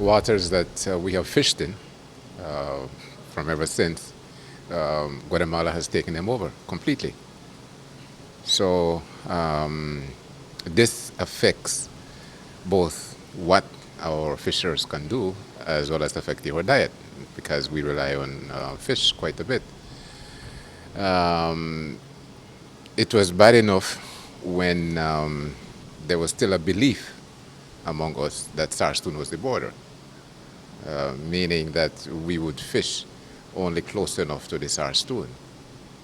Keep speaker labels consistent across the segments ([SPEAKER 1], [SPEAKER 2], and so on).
[SPEAKER 1] waters that we have fished in uh, from ever since, Guatemala has taken them over completely. So this affects both what our fishers can do as well as affecting our diet because we rely on fish quite a bit. Um, it was bad enough when there was still a belief among us that Sarstoon was the border, meaning that we would fish only close enough to the Sarstoon.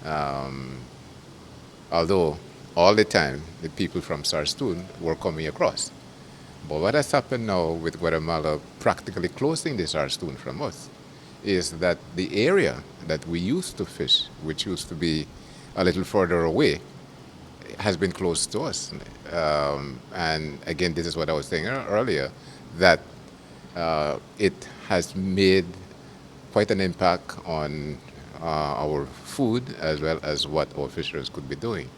[SPEAKER 1] Um, Although all the time the people from Sarstoon were coming across. But what has happened now with Guatemala practically closing the Sarstoon from us is that the area that we used to fish, which used to be a little further away, has been closed to us. And again, this is what I was saying earlier, that it has made quite an impact on our food as well as what our fishers could be doing.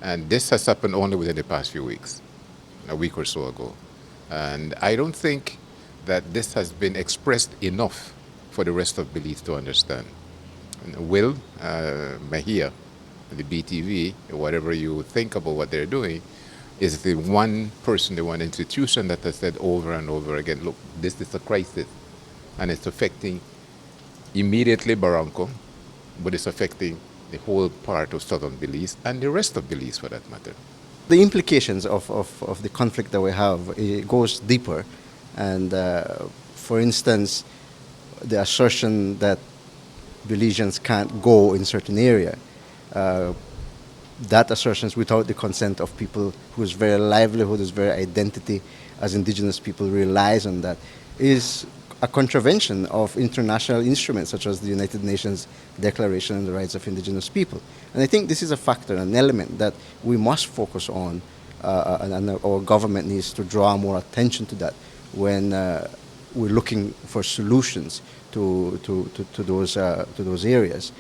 [SPEAKER 1] And this has happened only within the past few weeks, a week or so ago. And I don't think that this has been expressed enough for the rest of Belize to understand. And Will Mahia, the BTV, whatever you think about what they're doing, is the one person, the one institution that has said over and over again, look, this is a crisis and it's affecting immediately Barranco, but it's affecting the whole part of southern Belize and the rest of Belize for that matter.
[SPEAKER 2] The implications of the conflict that we have, it goes deeper. And for instance, the assertion that Belizeans can't go in certain area, that assertion is without the consent of people whose very livelihood, whose very identity as indigenous people relies on that, is a contravention of international instruments such as the United Nations Declaration on the Rights of Indigenous People. And I think this is a factor, an element that we must focus on, and our government needs to draw more attention to that when we're looking for solutions to those areas.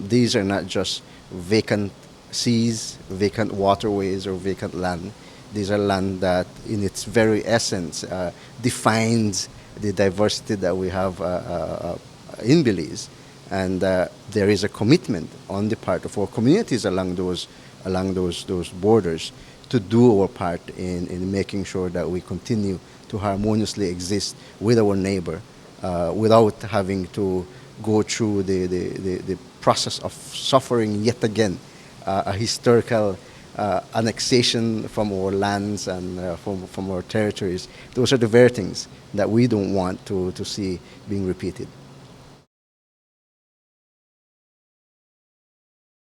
[SPEAKER 2] These are not just vacant seas, vacant waterways, or vacant land. These are land that, in its very essence, defines the diversity that we have in Belize, and there is a commitment on the part of our communities along those borders to do our part in making sure that we continue to harmoniously exist with our neighbor without having to go through the process of suffering yet again a historical annexation from our lands and from our territories. Those are the very things that we don't want to see being repeated.